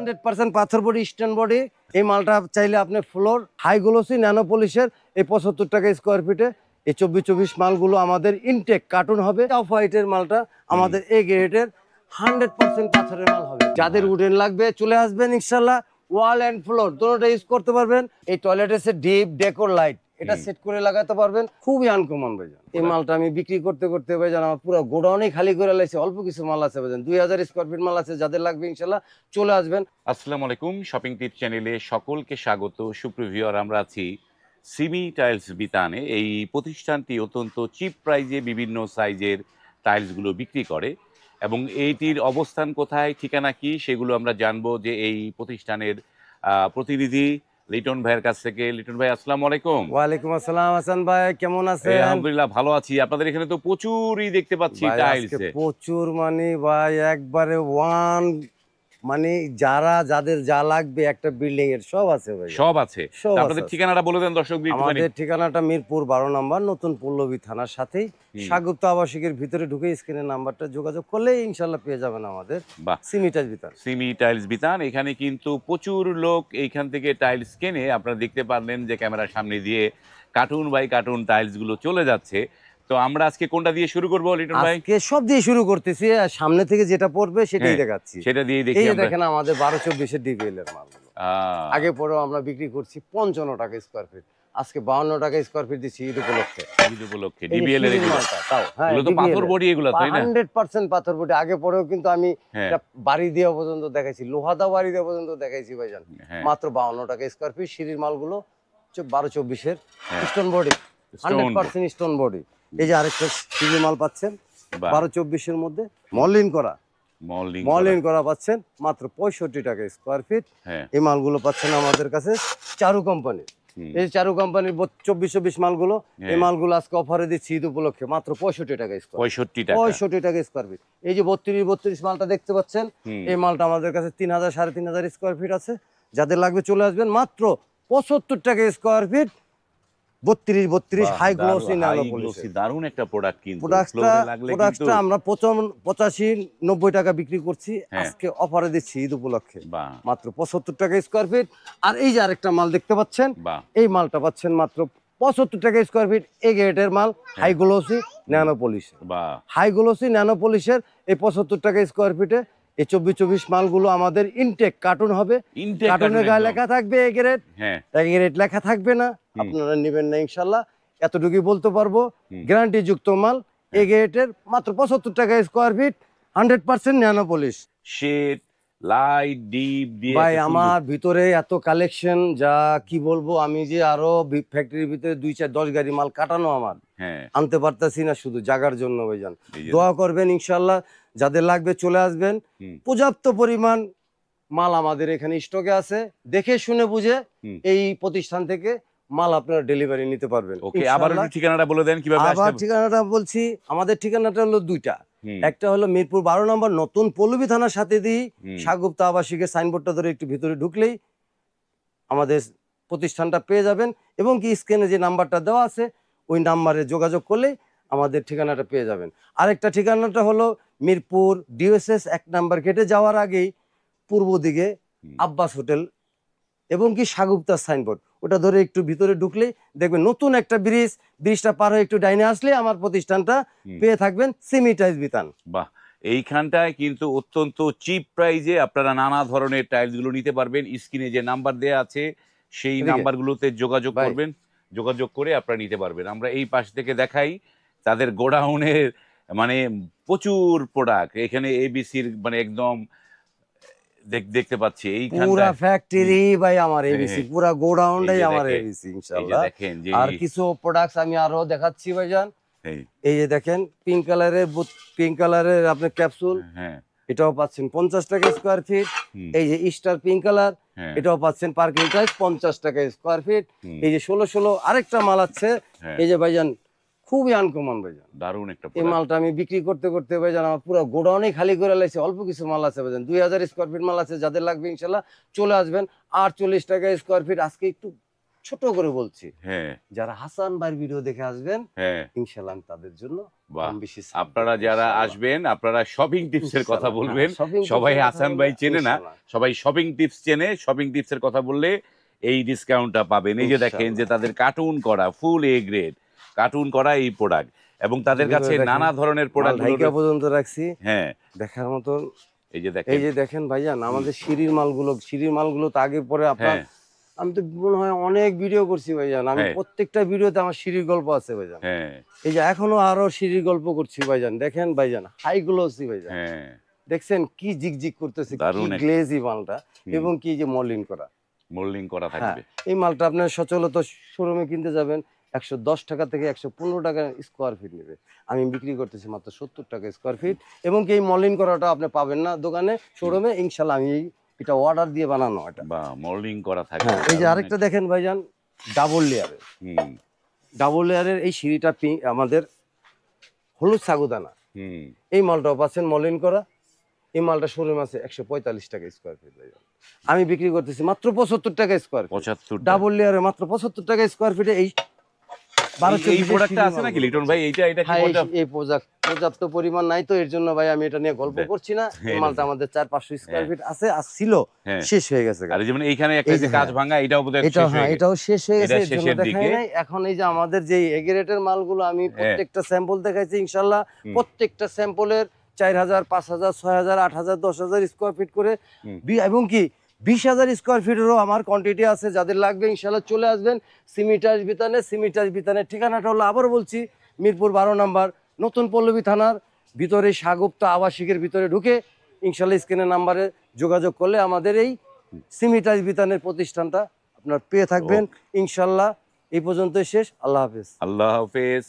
100% পাথর body stand body. এই মালটা চাইলে আপনি ফ্লোর হাই গ্লোসি ন্যানো পলিশের এই 75 টাকা স্কোয়ার ফিটে। এই 24 মালগুলো আমাদের ইনটেক কার্টুন হবে। অফ হোয়াইটের মালটা আমাদের এ গ্রেডের 100% পাথরের মাল হবে। যাদের উডেন লাগবে চলে আসবেন ইনশাল্লাহ। ওয়াল এন্ড ফ্লোর দুটোটা ইউজ করতে পারবেন। এই টয়লেট এসে ডিপ ডেকোর লাইট এটা সেট করে লাগাতে পারবেন। খুবই আনকমন ভাইজান। এই মালটা আমি বিক্রি করতে করতে ভাইজান আমার পুরো গোডাউনই খালি করে লাইছে। অল্প কিছু মাল আছে ভাইজান, 2000 স্কোয়ার ফিট মাল আছে। যাদের লাগবে ইনশাল্লাহ চলে আসবেন। আসসালামু আলাইকুম, শপিং টিপ চ্যানেলে সকলকে স্বাগত। সুপ্রিভিউয়ার, আমরা আছি সিমি টাইলস বিতানে। এই প্রতিষ্ঠানটি অত্যন্ত চিপ প্রাইজে বিভিন্ন সাইজের টাইলসগুলো বিক্রি করে এবং এইটির অবস্থান কোথায়, ঠিকানা কি, সেগুলো আমরা জানবো যে এই প্রতিষ্ঠানের প্রতিনিধি লিটন ভাইয়ের কাছ থেকে। লিটন ভাই, আসসালামু আলাইকুম। ওয়ালাইকুম আসসালাম হাসান ভাই, কেমন আছেন? আলহামদুলিল্লাহ ভালো আছি। আপনাদের এখানে তো প্রচুরই দেখতে পাচ্ছি ভাই টাইলস। আজকে প্রচুর মানে ভাই একবারে ওয়ান মানে যাদের যা লাগবে একটা বিল্ডিং এর সব আছে ভাই, সব আছে। সব আপনাদের আছে। ঠিকানাটা বলে দেন দর্শক। আমাদের ঠিকানাটা মিরপুর 12 নম্বর নতুন পল্লবী থানার সাথেই সাগুপ্ত আবাসিকের ভিতরে ঢুকে স্ক্রিনের নাম্বারটা যোগাযোগ করলে ইনশাল্লাহ পেয়ে যাবেন আমাদের সিমি টাইলস বিতান। সিমি টাইলস বিতান। এখানে কিন্তু প্রচুর লোক এইখান থেকে টাইলস কেনে। আপনারা দেখতে পারলেন যে ক্যামেরার সামনে দিয়ে কার্টুন বাই কার্টুন টাইলস গুলো চলে যাচ্ছে। তো আমরা আজকে কোনটা দিয়ে শুরু করবো লিটন ভাই? আজকে সব দিয়ে শুরু করতেছি, আর সামনে থেকে যেটা পড়বে সেটাই দেখাচ্ছি। সেটা দিয়ে দেখি। এই আমরা দেখেন আমাদের 12-24 এর ডিপিএল এর মালগুলো আগে পরেও আমরা বিক্রি করছি 55 টাকা স্কয়ার ফিট। আজকে 52 টাকা স্কয়ার ফিট দিচ্ছি ঈদ উপলক্ষে। ঈদ উপলক্ষে ডিবিএল এর এগুলো তাও হ্যাঁ, এগুলো তো পাথর বডি, এগুলো তাই না? 100% পাথর বডি। আগে পরেও কিন্তু আমি এটা বাড়ি দেওয়া পর্যন্ত দেখাইছি, লোহাদা বাড়ি দেওয়া পর্যন্ত দেখাইছি ভাইজান। মাত্র 52 টাকা স্কয়ার ফিট। সিঁড়ির মালগুলো 12-24 এর স্টোন বডি, 100% স্টোন বডি। এই যে আরেকটা সিঁড়ির মাল পাচ্ছেন 12-24 এর মধ্যে মলিন করা পাচ্ছেন মাত্র 65 টাকা স্কয়ার ফিট। এই মালগুলো পাচ্ছেন আমাদের কাছে চারু কোম্পানি। এই চারু কোম্পানির 24-24 মালগুলো, এই মালগুলো আজকে অফারে দিচ্ছি ঈদ উপলক্ষে মাত্র 65 টাকা স্কয়ার। 65 টাকা স্কয়ার ফিট। এই যে 32 মালটা দেখতে পাচ্ছেন, এই মালটা আমাদের কাছে 3000 3500 স্কয়ার ফিট আছে। যাদের লাগবে চলে আসবেন মাত্র 75 টাকা square feet. 32 high glossy nano polish. দারুণ একটা প্রোডাক্ট। কিন্তু প্রোডাক্টটা আমরা 85-90 টাকা বিক্রি করছি, আজকে অফারে দিচ্ছি ঈদ উপলক্ষে মাত্র 75 টাকা স্কয়ার ফিট। আর এই যে আরেকটা মাল দেখতে পাচ্ছেন, এই মালটা পাচ্ছেন মাত্র 75 টাকা স্কয়ার ফিট। এই গ্রেডের মাল high glossy nano polish. High glossy nano পলিশের এই 75 টাকা স্কয়ার ফিটে এই 24 মালগুলো আমাদের ইনটেক কার্টুন হবে। কার্টুনের গায়ে লেখা থাকবে এ গ্রেড, এ গ্রেড লেখা থাকবে না। আপনারা নেবেন না ইনশাল্লাহ, এতটুকুই বলতে পারবো। গ্যারান্টি যুক্ত মাল এ গ্রেডের মাত্র 75 টাকা square feet, 100% nano polish. Shade light deep দিয়ে ভাই আমার ভিতরে এত কালেকশন, যা কি বলবো। আমি যে আরো ফ্যাক্টরির ভিতরে 2-4-10 গাড়ি মাল কাটানো আমার, আনতে পারতাছি না শুধু জায়গার জন্য ভাইজান। দোয়া করবেন ইনশাল্লাহ, যাদের লাগবে চলে আসবেন। পর্যাপ্ত পরিমাণ মাল আমাদের এখানে স্টকে আছে। দেখে শুনে বুঝে এই প্রতিষ্ঠান থেকে মাল আপনারা ডেলিভারি নিতে পারবেন। ওকে, আবার ঠিকানাটা বলে দেন কিভাবে আসবে? আবার ঠিকানাটা বলছি, আমাদের ঠিকানাটা হলো দুইটা। একটা হলো মিরপুর 12 নম্বর নতুন পল্লবী থানার সাথে দিয়ে সাগুপ্ত আবাসিকের সাইনবোর্ডটা ধরে একটু ভিতরে ঢুকলেই আমাদের প্রতিষ্ঠানটা পেয়ে যাবেন। এবং কি স্ক্রিনে যে নাম্বারটা দেওয়া আছে ওই নাম্বারে যোগাযোগ করলেই আমাদের ঠিকানাটা পেয়ে যাবেন। আরেকটা ঠিকানাটা হলো মিরপুর ডিওএসএস 1 নাম্বার গেটে যাওয়ার আগেই পূর্ব দিকে আব্বাস হোটেল এবং কি সাগুপ্তার সাইনবোর্ড, ওটা ধরে একটু ভিতরে ঢুকলেই দেখবেন নতুন একটা ব্রিজটা পার হয়ে একটু ডাইনে আসলে আমার প্রতিষ্ঠানটা পেয়ে থাকবেন, সিমি টাইলস বিতান। বাহ, এইখানটায় কিন্তু অত্যন্ত চিপ প্রাইজে আপনারা নানা ধরনের টাইলস গুলো নিতে পারবেন। স্ক্রিনে যে নাম্বার দেয়া আছে সেই নাম্বারগুলোতে যোগাযোগ করবেন, যোগাযোগ করে আপনারা নিতে পারবেন। আমরা এই পাশ থেকে দেখাই তাদের গোডাউনের মানে প্রচুর প্রোডাক্ট এখানে এবিসির মানে একদম দেখতে পাচ্ছি। পুরা ফ্যাক্টরি ভাই আমার এবিসি, পুরা গোডাউনটাই আমার এবিসি ইনশাআল্লাহ। দেখেন যে আর কিছু প্রোডাক্টস আমি আরো দেখাচ্ছি ভাইজান। এই যে দেখেন পিঙ্ক কালারের আপনার ক্যাপসুল, এটাও পাচ্ছেন 50 টাকা স্কয়ার ফিট। এই যে স্টার পিঙ্ক কালার, এটাও পাচ্ছেন পার্কিং প্রাইস 50 টাকা স্কয়ার ফিট। এই যে 16 আরেকটা মাল আছে, এই যে ভাইজান খুবই আনকমন ভাইজান, দারুণ একটা। এই মালটা আমি বিক্রি করতে করতে ভাইজান আমার পুরো গোডাউনই খালি করে লাইছে। অল্প কিছু মাল আছে ভাইজান, 2000 স্কয়ার ফিট মাল আছে। যাদের লাগবে ইনশাল্লাহ চলে আসবেন। 48 টাকা স্কয়ার ফিট। আজকে একটু ছোট করে বলছি, হ্যাঁ যারা হাসান ভাইয়ের ভিডিও দেখে আসবেন হ্যাঁ ইনশাআল্লাহ আমি তাদের জন্য বাহ, কম বেশি ছাড় আপনারা দেব, যারা ইনশাআল্লাহ। আসবেন আপনারা শপিং টিপসের কথা ইনশাআল্লাহ, বলবেন। হ্যাঁ, shopping tips সবাই এর কথা হাসান বলবো, ভাই চেনে না, ইনশাআল্লাহ। সবাই শপিং টিপস চেনে, শপিং টিপসের কথা বললে এই ডিসকাউন্টটা পাবেন। এই যে দেখেন যে ইনশাআল্লাহ। তাদের কার্টুন করা ফুল এ গ্রেড কার্টুন করা এই প্রোডাক্ট, এবং তাদের ঝুঁকি কাছে করে দেখেন, নানা ধরনের মাল প্রোডাক্ট ঢাইকা পর্যন্ত রাখছি হ্যাঁ দেখার মতন। এই যে এই দেখেন, যে দেখেন ভাইজান, আমাদের সিঁড়ির মালগুলো তো আগে পরে আপনার, হ্যাঁ আমি তো মনে হয় অনেক ভিডিও করছি ভাইজান, আমি হ্যাঁ প্রত্যেকটা ভিডিওতে আমার সিঁড়ির গল্প আছে ভাইজান। হ্যাঁ এই যে এখনো আরো সিঁড়ির গল্প করছি ভাইজান, দেখেন ভাইজান হাই গ্লোসি ভাইজান, হ্যাঁ দেখছেন কি জিগজিগ করতেছে, কি দারুণ একটা। গ্লেজি মালটা, এবং কি যে মলিন করা। মোল্ডিং করা হ্যাঁ, থাকবে। এই মালটা আপনার সচলত শোরুমে কিনতে যাবেন 110 টাকা থেকে 115 টাকা স্কোয়ার ফিট নেবে, আমি বিক্রি করতেছি মাত্র 70 টাকা স্কোয়ার ফিট। এবং কি এই মলিন করাটা আপনি পাবেন না দোকানে, শোরুমে। ইনশাল্লাহ আমি এটা অর্ডার দিয়ে বানানো এটা। বা মোল্ডিং করা থাকবে। হ্যাঁ, এই যে দারুণ আরেকটা দেখেন ভাইজান, ডাবল লেয়ারের, হুম ডাবল লেয়ারের এই সিঁড়িটা আমাদের হলুদ সাগুদানা, হুম এই মালটাও পাচ্ছেন মলিন করা। এই মালটা শোরুম আছে 145 টাকা স্কোয়ার ফিট ভাইজান, আমি বিক্রি করতেছি মাত্র 75 টাকা স্কোয়ার ফিট। 75 ডাবল লেয়ারে মাত্র 75 টাকা স্কোয়ার ফিটে এই 12 এই প্রোডাক্টটা আছে নাকি লিটন ভাই? এটা কি হ্যাঁ, পর্যাপ্ত? এই পর্যাপ্ত পরিমাণ নাই, তো এর জন্য ভাই আমি এটা নিয়ে গল্প করছি না। এই মালটা আমাদের 400-500 স্কোয়ার ফিট আছে, আর ছিল, হ্যাঁ। শেষ হয়ে গেছে। আর যেমন এইখানে একটা এই যে যে কাঁচ হ্যাঁ, ভাঙা, এটাও বোধহয় এটাও শেষ হ্যাঁ, হয়ে গেছে। এটাও শেষ হয়ে গেছে, এটা এর জন্য শেষের দেখাই দিকে। নাই। এখন এই যে আমাদের যে এগ্রেটের মালগুলো আমি প্রত্যেকটা স্যাম্পল দেখাইছি ইনশাআল্লাহ, প্রত্যেকটা স্যাম্পলের 4000, 5000, 6000, 8000, 10000 স্কোয়ার ফিট করে, এবং কি 20,000 স্কোয়ার ফিটেরও আমার কোয়ান্টিটি আছে। যাদের লাগবে ইনশাআল্লাহ চলে আসবেন সিমিটাস বিতানের ঠিকানাটা হলো, আবার বলছি, মিরপুর 12 নম্বর, নতুন পল্লবী থানার ভিতরে সাগুপ্তা আবাসিকের ভিতরে ঢুকে ইনশাআল্লাহ স্ক্রিনের নাম্বারে যোগাযোগ করলে আমাদের এই সিমিটাস বিতানের প্রতিষ্ঠানটা আপনার পেয়ে থাকবেন ইনশাআল্লাহ। এই পর্যন্ত শেষ। আল্লাহ হাফেজ। আল্লাহ হাফেজ।